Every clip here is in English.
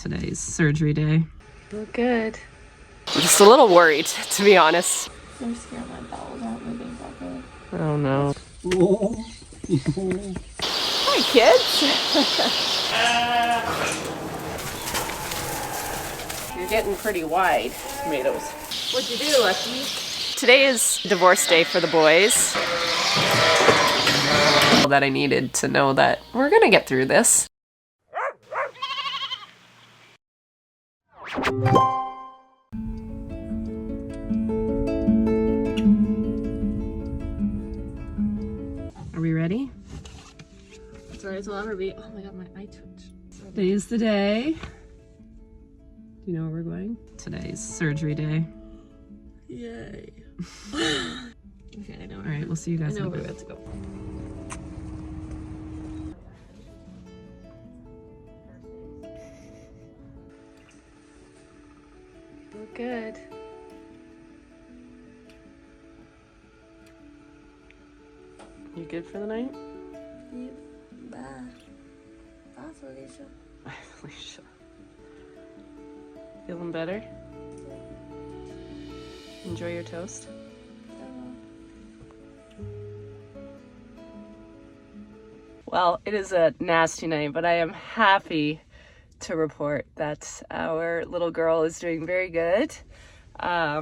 Today's surgery day. Look good. I'm just a little worried, to be honest. I'm scared my bowels aren't moving properly. Oh no. Hi, kids. You're getting pretty wide, tomatoes. What'd you do, Lucky? Today is divorce day for the boys. That I needed to know that we're gonna get through this. Are we ready? Sorry, it's will ever be. Oh my god, my eye twitch. Today is the day. Do you know where we're going? Today's surgery day. Yay. Okay, I know. All right, we'll see you guys. I know in a we're bit. about to go. Look good. You good for the night? Yep. Bye. Bye, Felicia. Alicia. Feeling better? Enjoy your toast? Well, it is a nasty night, but I am happy to report that our little girl is doing very good. I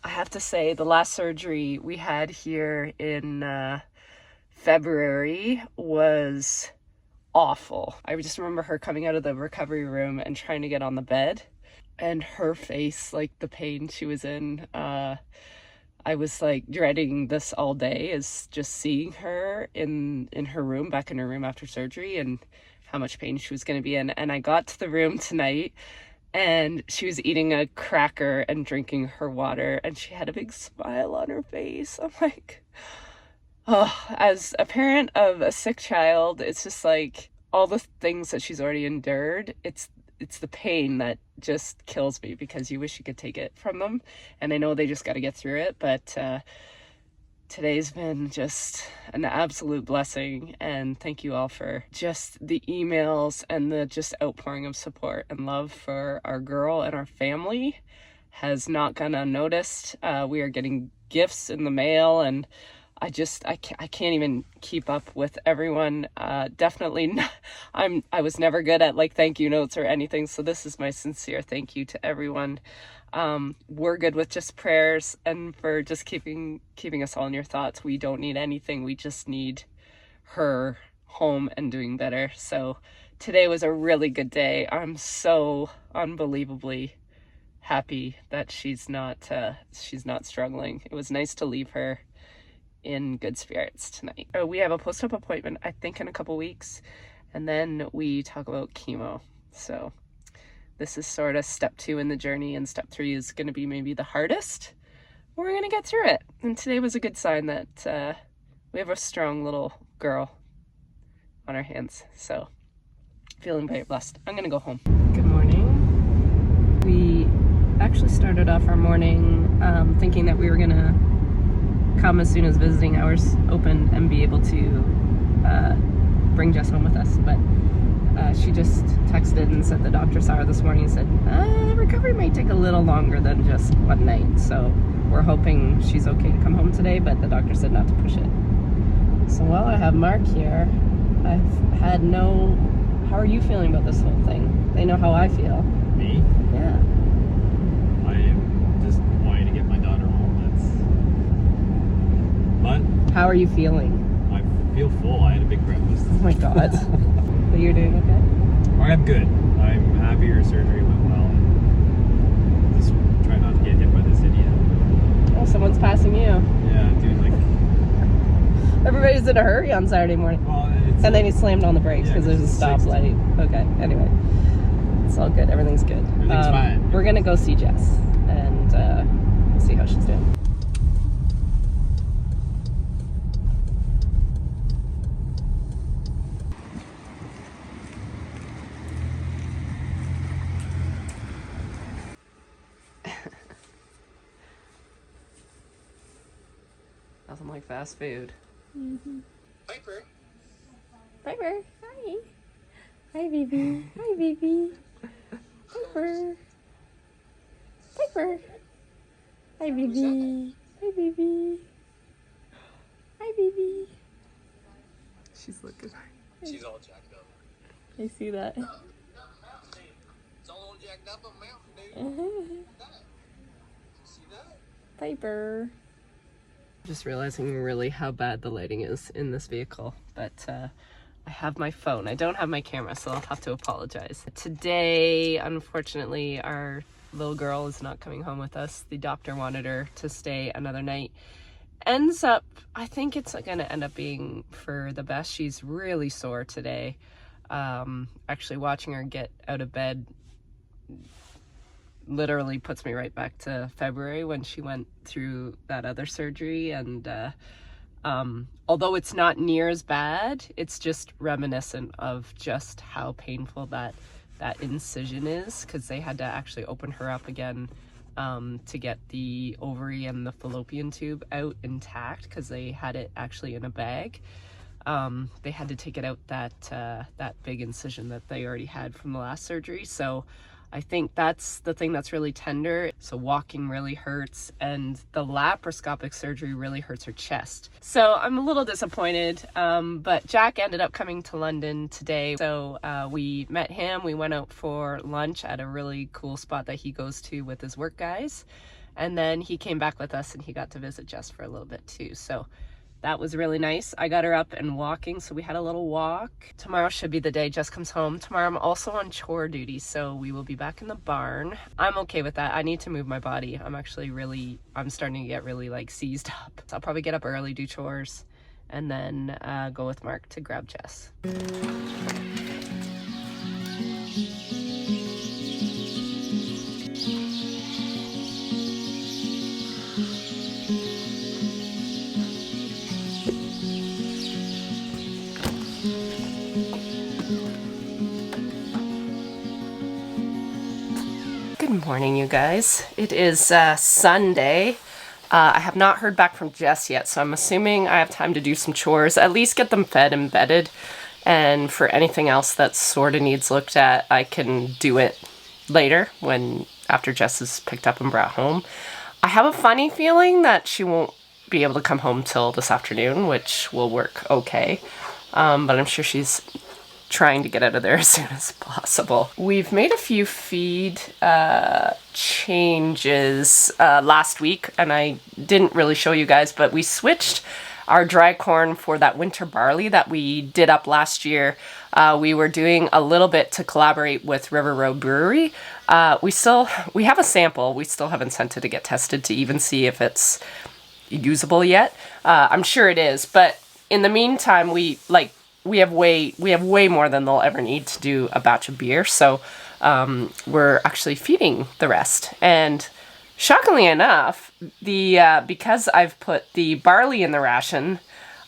have to say, the last surgery we had here in February was awful. I just remember her coming out of the recovery room and trying to get on the bed, and her face, like the pain she was in. I was like dreading this all day, is just seeing her in her room, back in her room after surgery, and how much pain she was going to be in. And I got to the room tonight and she was eating a cracker and drinking her water, and she had a big smile on her face. I'm like, oh, as a parent of a sick child, it's just like all the things that she's already endured. It's the pain that just kills me, because you wish you could take it from them. And I know they just got to get through it. But today's been just an absolute blessing. And thank you all for just the emails and the just outpouring of support and love for our girl and our family has not gone unnoticed. We are getting gifts in the mail, and I can't even keep up with everyone. Definitely not, I was never good at like thank you notes or anything, so this is my sincere thank you to everyone. We're good with just prayers and for just keeping us all in your thoughts. We don't need anything. We just need her home and doing better. So today was a really good day. I'm so unbelievably happy that she's not struggling. It was nice to leave her in good spirits tonight. We have a post-op appointment, I think, in a couple weeks, and then we talk about chemo. So this is sort of step 2 in the journey, and step 3 is going to be maybe the hardest. We're going to get through it. And today was a good sign that we have a strong little girl on our hands. So feeling very blessed. I'm going to go home. Good morning. We actually started off our morning thinking that we were going to come as soon as visiting hours opened and be able to bring Jess home with us, but she just texted and said the doctor saw her this morning and said recovery might take a little longer than just one night, so we're hoping she's okay to come home today, but the doctor said not to push it. So while I have Mark here, how are you feeling about this whole thing? They know how I feel. Me? Yeah. I am just wanting to get my daughter home. But how are you feeling? I feel full. I had a big breakfast. Oh my god. But you're doing okay? I'm good. I'm happy your surgery went well. Just try not to get hit by this idiot. Oh, someone's passing you. Yeah, dude, like... Everybody's in a hurry on Saturday morning. Well, and then he slammed on the brakes because there's a 60. stoplight. Okay, anyway. It's all good. Everything's good. Everything's fine. We're going to go see Jess and see how she's doing. Nothing like fast food. Mm-hmm. Piper. Piper, hi. Hi, baby. Hi, baby. Piper. Piper. Hi, baby. Hi, baby. Hi, baby. She's looking. She's all jacked up. I see that. It's all jacked up on Mountain Dew. See that? Piper. Just realizing really how bad the lighting is in this vehicle, but I have my phone. I don't have my camera, so I'll have to apologize. Today, unfortunately, our little girl is not coming home with us. The doctor wanted her to stay another night. Ends up, I think it's going to end up being for the best. She's really sore today. Actually, watching her get out of bed literally puts me right back to February when she went through that other surgery. And although it's not near as bad, it's just reminiscent of just how painful that incision is, because they had to actually open her up again to get the ovary and the fallopian tube out intact, because they had it actually in a bag. They had to take it out, that big incision that they already had from the last surgery. So I think that's the thing that's really tender. So walking really hurts, and the laparoscopic surgery really hurts her chest. So I'm a little disappointed, but Jack ended up coming to London today. So we met him. We went out for lunch at a really cool spot that he goes to with his work guys. And then he came back with us and he got to visit Jess for a little bit too. So that was really nice. I got her up and walking, so we had a little walk. Tomorrow should be the day Jess comes home. Tomorrow I'm also on chore duty, so we will be back in the barn. I'm okay with that. I need to move my body. I'm starting to get really like seized up. So I'll probably get up early, do chores, and then go with Mark to grab Jess. Good morning, you guys. It is Sunday. I have not heard back from Jess yet, so I'm assuming I have time to do some chores, at least get them fed and bedded. And for anything else that sort of needs looked at, I can do it later after Jess is picked up and brought home. I have a funny feeling that she won't be able to come home till this afternoon, which will work okay. But I'm sure she's trying to get out of there as soon as possible. We've made a few feed changes last week, and I didn't really show you guys, but we switched our dry corn for that winter barley that we did up last year. We were doing a little bit to collaborate with River Road Brewery. We have a sample. We still haven't sent it to get tested to even see if it's usable yet. I'm sure it is, but in the meantime, we have way more than they'll ever need to do a batch of beer. So we're actually feeding the rest. And shockingly enough, because I've put the barley in the ration,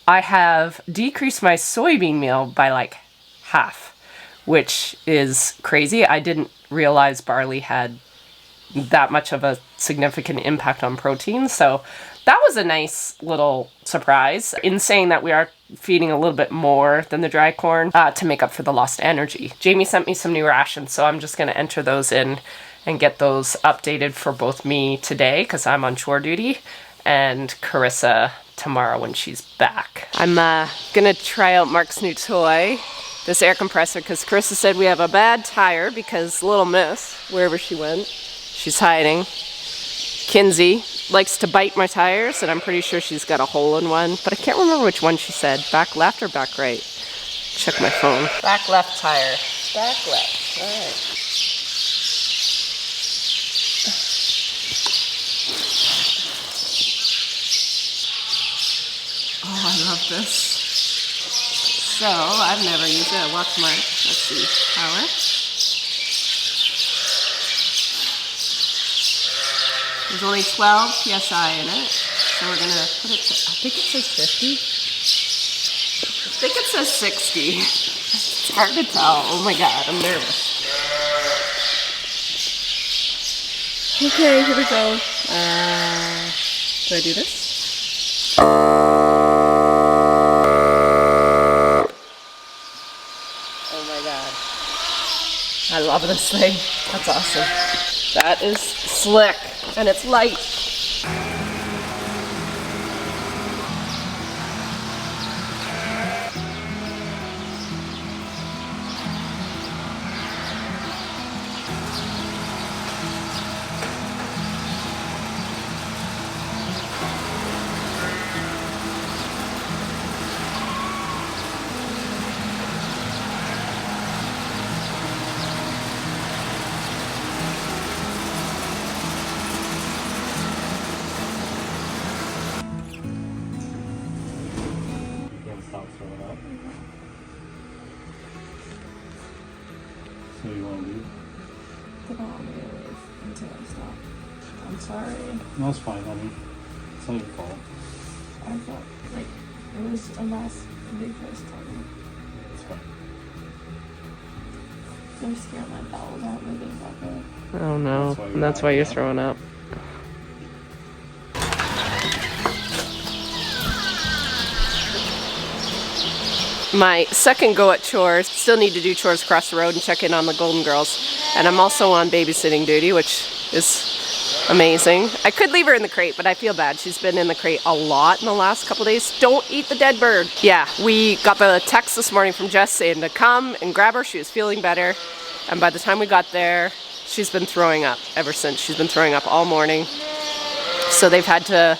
I have decreased my soybean meal by like half, which is crazy. I didn't realize barley had that much of a significant impact on protein. So that was a nice little surprise, in saying that we are feeding a little bit more than the dry corn to make up for the lost energy. Jamie sent me some new rations, so I'm just going to enter those in and get those updated for both me today, because I'm on chore duty, and Carissa tomorrow when she's back. I'm going to try out Mark's new toy, this air compressor, because Carissa said we have a bad tire because little miss, wherever she went, she's hiding. Kinsey likes to bite my tires, and I'm pretty sure she's got a hole in one, but I can't remember which one she said. Back left or back right? Check my phone. Back left tire. Back left. All right. Oh, I love this. So, I've never used it. Watch Mark. Let's see. Power. There's only 12 psi in it, so we're gonna put it to, I think it says 50. I think it says 60. It's hard to tell. Oh my god, I'm nervous. Okay, here we go. Do I do this? Oh my god. I love this thing. That's awesome. That is slick and it's light. Stop throwing up. So you want to leave? I don't want to leave until I stop. I'm sorry. No, it's fine, honey. It's not your fault. I felt like it was a mess the big first time. It's fine. I'm scared my bowels aren't moving properly. Oh no, and that's why you're throwing up. My second go at chores, still need to do chores across the road and check in on the Golden Girls. And I'm also on babysitting duty, which is amazing. I could leave her in the crate, but I feel bad. She's been in the crate a lot in the last couple days. Don't eat the dead bird. Yeah, we got the text this morning from Jess saying to come and grab her. She was feeling better. And by the time we got there, she's been throwing up ever since. She's been throwing up all morning. So they've had to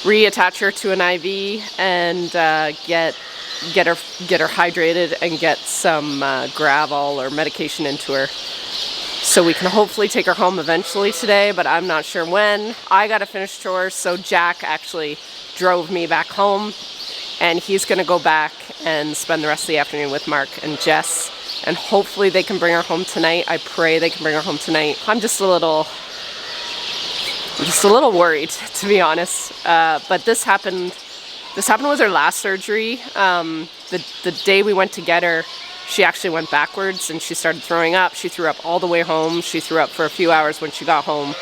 reattach her to an IV and get her hydrated and get some Gravol or medication into her. So we can hopefully take her home eventually today, but I'm not sure when. I gotta finish chores, so Jack actually drove me back home and he's gonna go back and spend the rest of the afternoon with Mark and Jess, and hopefully they can bring her home tonight. I pray they can bring her home tonight. I'm just a little worried, to be honest. But this happened with her last surgery. The day we went to get her, she actually went backwards and she started throwing up. She threw up all the way home. She threw up for a few hours when she got home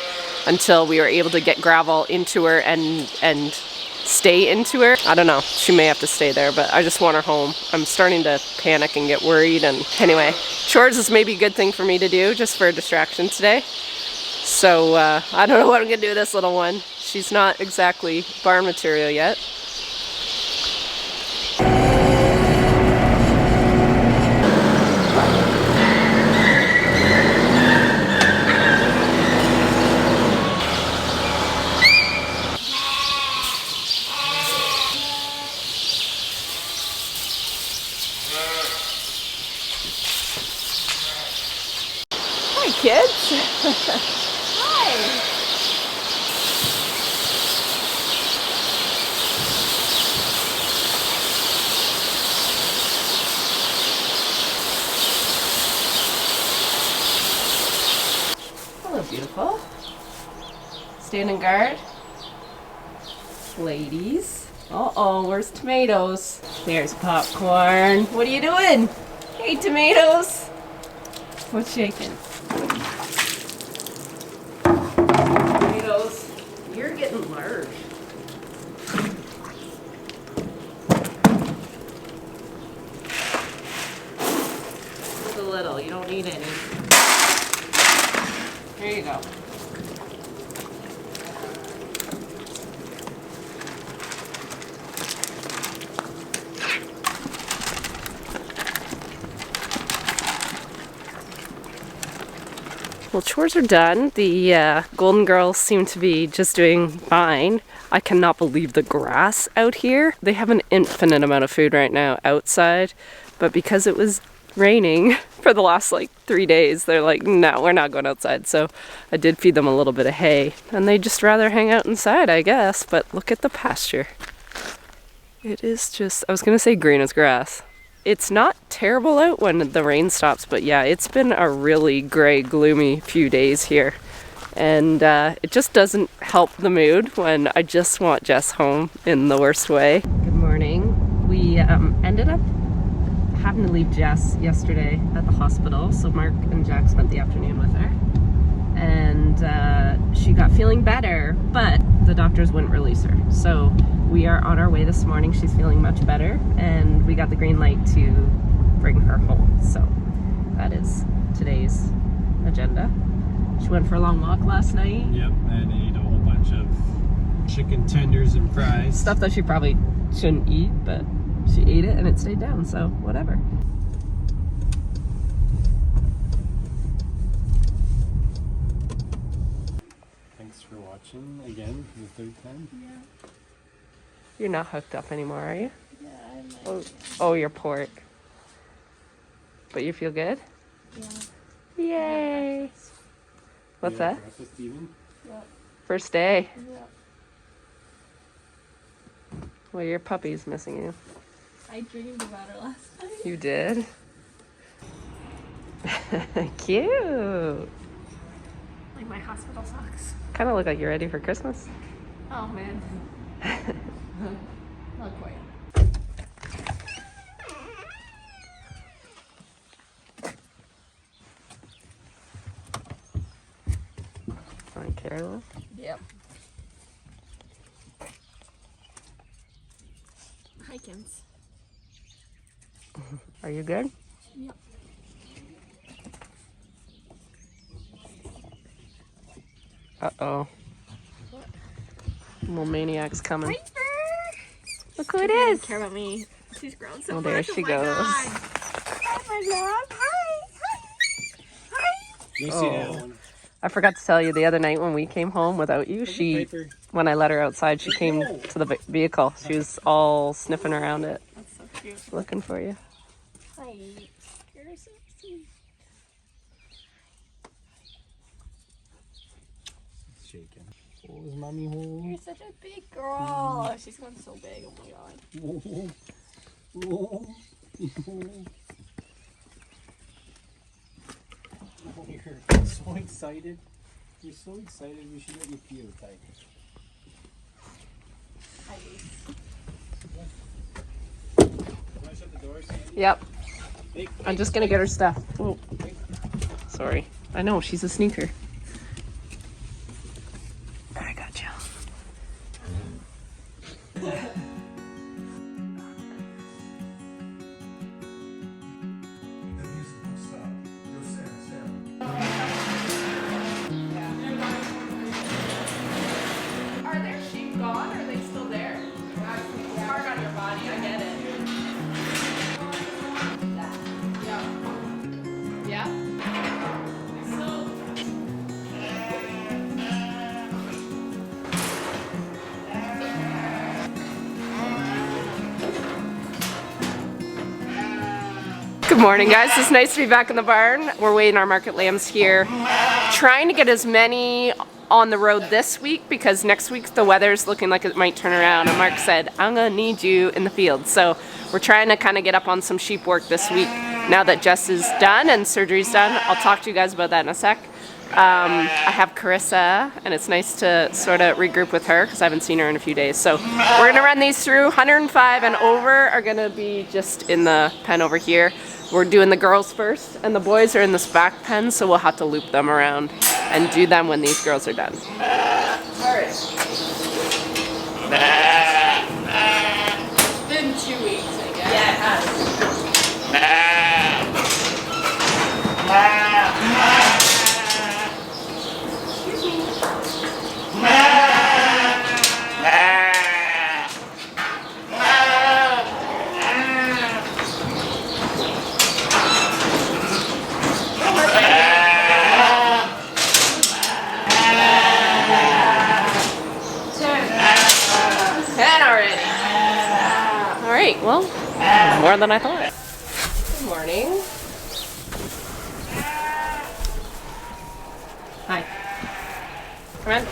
until we were able to get Gravol into her and stay into her. I don't know, she may have to stay there, but I just want her home. I'm starting to panic and get worried. And anyway, chores is maybe a good thing for me to do just for a distraction today. So I don't know what I'm gonna do with this little one. She's not exactly barn material yet. Hi, kids. Hi. Hello, beautiful. Standing guard. Ladies. Uh-oh, where's Tomatoes? There's Popcorn. What are you doing? Hey, Tomatoes. What's shaking? Tomatoes, you're getting large. Just a little, you don't need any. Here you go. Well, chores are done. The Golden Girls seem to be just doing fine. I cannot believe the grass out here. They have an infinite amount of food right now outside, but because it was raining for the last like 3 days, they're like, no, we're not going outside. So I did feed them a little bit of hay, and they just rather hang out inside, I guess. But look at the pasture. It is just, I was gonna say green as grass. It's not terrible out when the rain stops, but yeah, it's been a really gray, gloomy few days here. And it just doesn't help the mood when I just want Jess home in the worst way. Good morning. We ended up having to leave Jess yesterday at the hospital, so Mark and Jack spent the afternoon with her. And she got feeling better, but the doctors wouldn't release her. So we are on our way this morning. She's feeling much better, and we got the green light to bring her home. So that is today's agenda. She went for a long walk last night. Yep, and ate a whole bunch of chicken tenders and fries. Stuff that she probably shouldn't eat, but she ate it and it stayed down, so whatever. Thanks for watching again for the third time. Yeah. You're not hooked up anymore, are you? Yeah, I'm like, Oh, your pork. But you feel good? yeah. Yay! What's that? Breakfast even? Yep. First day. Yep. Well, your puppy's missing you. I dreamed about her last night. You did? Cute! Like my hospital socks. Kind of look like you're ready for Christmas. Oh man. Not quite. On Carolyn. Yep. Hi, Kins. Are you good? Yep. Uh-oh. What? Little maniac's coming. Piper! Look who it is! Care about me. She's grown so Oh, much. there she my goes. God. Hi, my love. Hi. Hi. Hi. You see Oh. that one? I forgot to tell you the other night when we came home without you, Piper. when I let her outside, she came to the vehicle. She was all sniffing around it, That's so cute. looking for you. Hi. You're so sweet. Shaking. What was mommy hole? You're such a big girl. Oh, she's gone so big. Oh my god. You're so excited. You're so excited. We should let you feel tight. Hi. Want to shut the door, Sandy? Yep, Hey, I'm just gonna get her stuff. Oh, sorry. I know, she's a sneaker. I got you. Are their sheep gone? Or are they still there? It's hard on your body, I get it. Yeah. Yeah? So... Good morning, guys. It's nice to be back in the barn. We're weighing our market lambs here. Trying to get as many on the road this week because next week the weather's looking like it might turn around, and Mark said, I'm gonna need you in the field. So we're trying to kind of get up on some sheep work this week now that Jess is done and surgery's done. I'll talk to you guys about that in a sec. I have Carissa, and it's nice to sort of regroup with her because I haven't seen her in a few days. So we're gonna run these through. 105 and over are gonna be just in the pen over here. We're doing the girls first, and the boys are in this back pen, so we'll have to loop them around and do them when these girls are done. All right. It's been 2 weeks, I guess. Yeah, it has. Well, more than I thought. Good morning. Hi. Come on.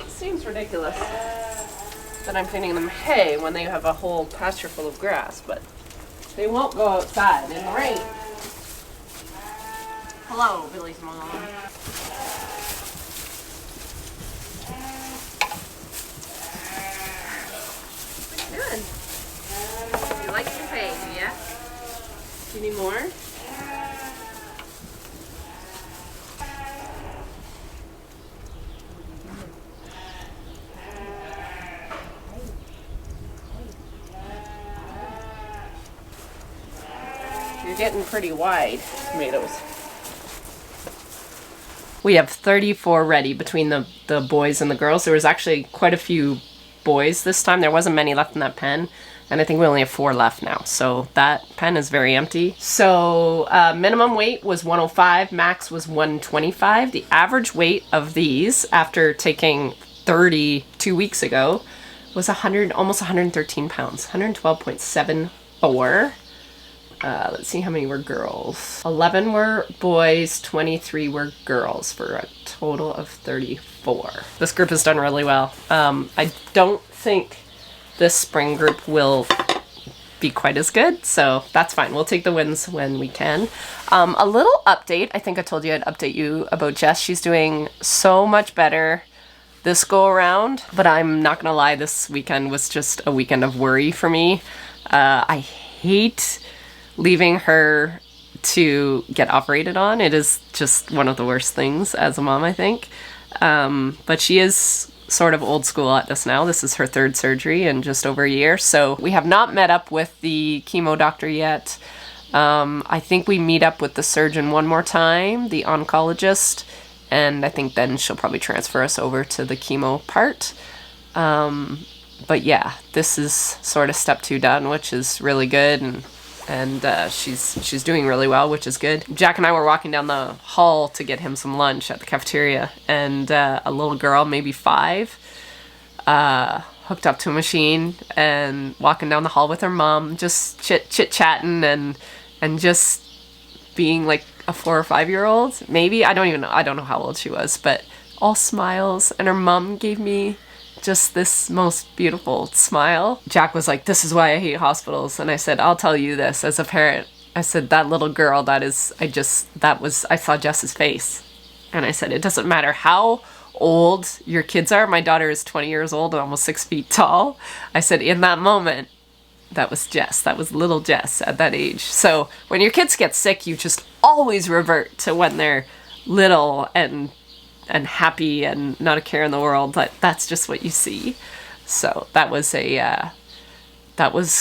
Seems ridiculous. that I'm feeding them hay when they have a whole pasture full of grass, but they won't go outside in the rain. Hello, Billy's mom. Good. You like your hay, yeah? Do you need more? You're getting pretty wide, tomatoes. We have 34 ready between the boys and the girls. There was actually quite a few boys this time. There wasn't many left in that pen, and I think we only have 4 left now. So that pen is very empty. So minimum weight was 105, max was 125. The average weight of these, after taking 30 2 weeks ago, was almost 113 pounds, 112.74. Let's see how many were girls. 11 were boys, 23 were girls, for a total of 34. This group has done really well. I don't think this spring group will be quite as good, so that's fine. We'll take the wins when we can. A little update. I think I told you I'd update you about Jess. She's doing so much better this go around, but I'm not gonna lie, this weekend was just a weekend of worry for me. I hate leaving her to get operated on. It is just one of the worst things as a mom, I think. But she is sort of old school at this now. This is her 3rd surgery in just over a year. So we have not met up with the chemo doctor yet. I think we meet up with the surgeon one more time, the oncologist, and I think then she'll probably transfer us over to the chemo part. But yeah, this is sort of step 2 done, which is really good, and she's doing really well, which is good. Jack and I were walking down the hall to get him some lunch at the cafeteria, and a little girl, maybe 5, hooked up to a machine and walking down the hall with her mom, just chit-chatting and just being like a 4 or 5-year-old, maybe. I don't know how old she was, but all smiles, and her mom gave me just this most beautiful smile. Jack was like, "This is why I hate hospitals." And I said, "I'll tell you this as a parent." I said, "That little girl, I saw Jess's face." And I said, "It doesn't matter how old your kids are." My daughter is 20 years old and almost 6 feet tall. I said, in that moment, that was Jess. That was little Jess at that age. So when your kids get sick, you just always revert to when they're little and happy and not a care in the world. That's just what you see. So that was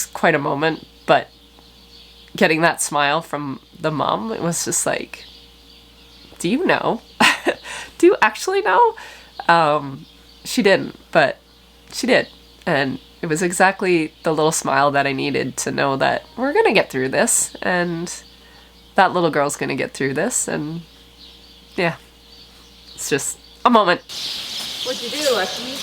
quite a moment, but getting that smile from the mom, it was just like, do you know? Do you actually know? She didn't, but she did. And it was exactly the little smile that I needed to know that we're gonna get through this, and that little girl's gonna get through this, and yeah. It's just a moment. What'd you do, Lucky?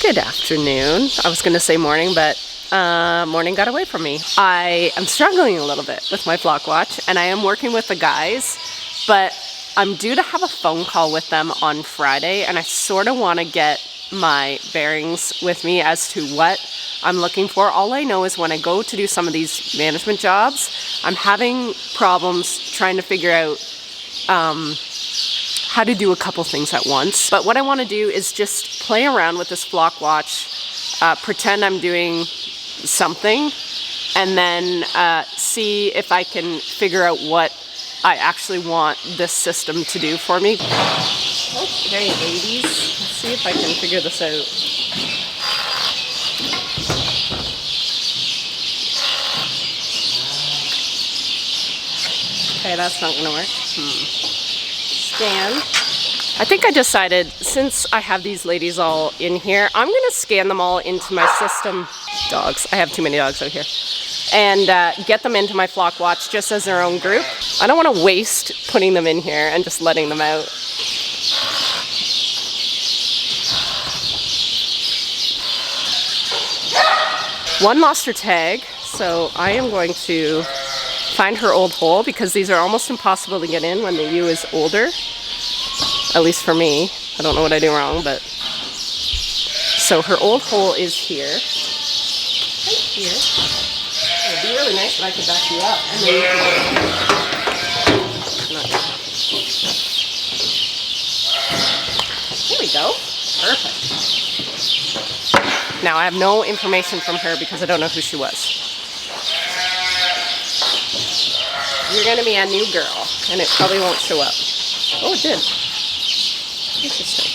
Good afternoon. I was going to say morning, but morning got away from me. I am struggling a little bit with my flock watch, and I am working with the guys, but I'm due to have a phone call with them on Friday, and I sort of want to get my bearings with me as to what I'm looking for. All I know is when I go to do some of these management jobs, I'm having problems trying to figure out how to do a couple things at once. But what I want to do is just play around with this flock watch, pretend I'm doing something, and then see if I can figure out what I actually want this system to do for me. Okay, ladies, let's see if I can figure this out. Okay, that's not gonna work. Scan. I think I decided, since I have these ladies all in here, I'm gonna scan them all into my system. Dogs, I have too many dogs out here. And get them into my flock watch just as their own group. I don't wanna waste putting them in here and just letting them out. One lost her tag, so I am going to find her old hole because these are almost impossible to get in when the ewe is older. At least for me. I don't know what I do wrong, but... So her old hole is here. Right here. It would be really nice if I could back you up. And then you can... Here we go. Perfect. Now I have no information from her because I don't know who she was. You're gonna be a new girl, and it probably won't show up. Oh, it did. Interesting.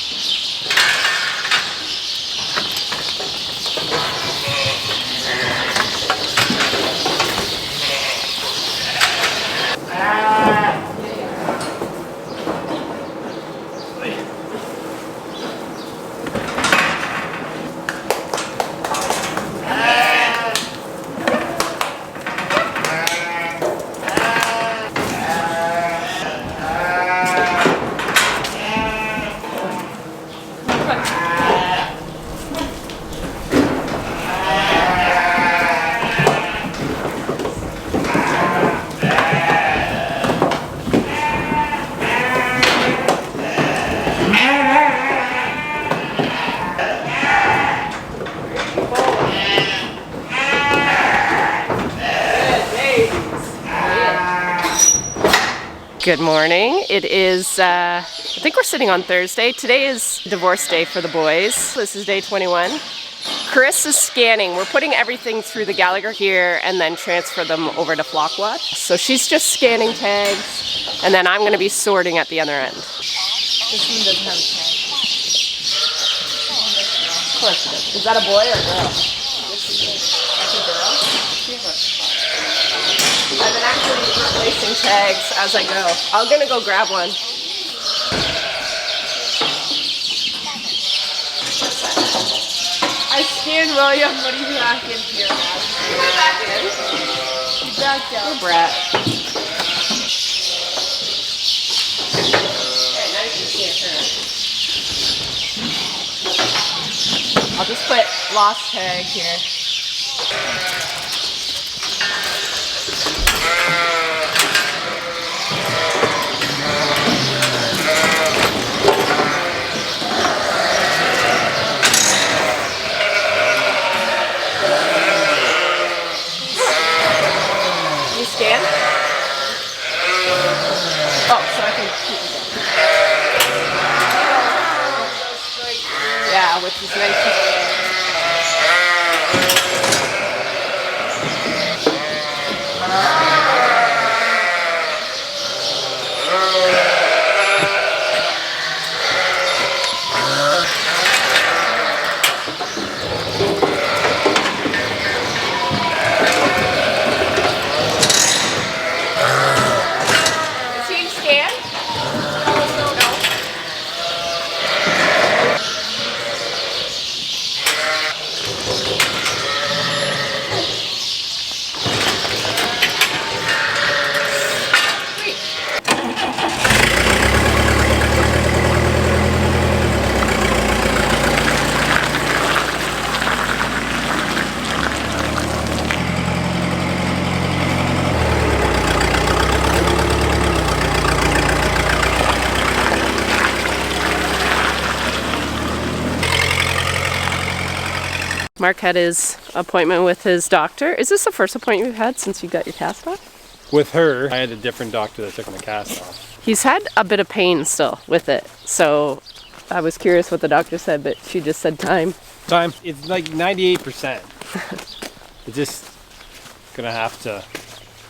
Good morning. It is, I think we're sitting on Thursday. Today is divorce day for the boys. This is day 21. Chris is scanning. We're putting everything through the Gallagher here and then transfer them over to Flock Watch. So she's just scanning tags, and then I'm going to be sorting at the other end. This one doesn't have a tag. Of course it does. Is that a boy or a girl? That's a girl? I've been actually replacing tags as I go. I'm gonna go grab one. I scanned William, but he's back in here now. He's back in. He's back out. Poor brat. Okay, now you can see it turn. I'll just put lost tag here. You scan? Oh, so I can keep it. Yeah, which is nice. Mark had his appointment with his doctor. Is this the first appointment you've had since you got your cast off? With her, I had a different doctor that took my cast off. He's had a bit of pain still with it, so I was curious what the doctor said, but she just said time. Time, it's like 98%. It's just gonna have to...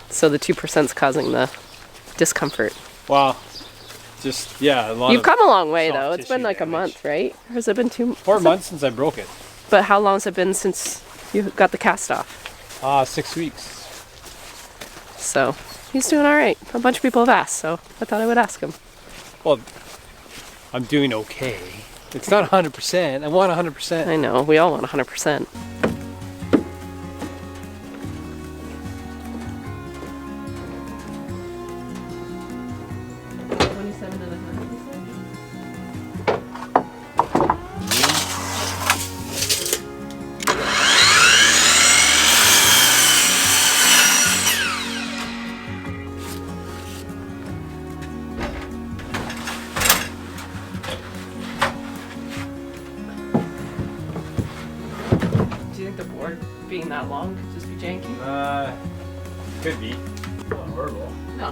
So the 2%'s causing the discomfort. Well, just, yeah, a lot You've of come a long way though. soft It's been tissue like a damage. month, right? Or has it been 4 months since I broke it. But how long has it been since you got the cast off? 6 weeks. So He's doing all right. A bunch of people have asked, so I thought I would ask him. Well, I'm doing okay. It's not 100%. I want 100%. I know, we all want 100%. Do you think the board being that long could just be janky? Could be. Not horrible. No.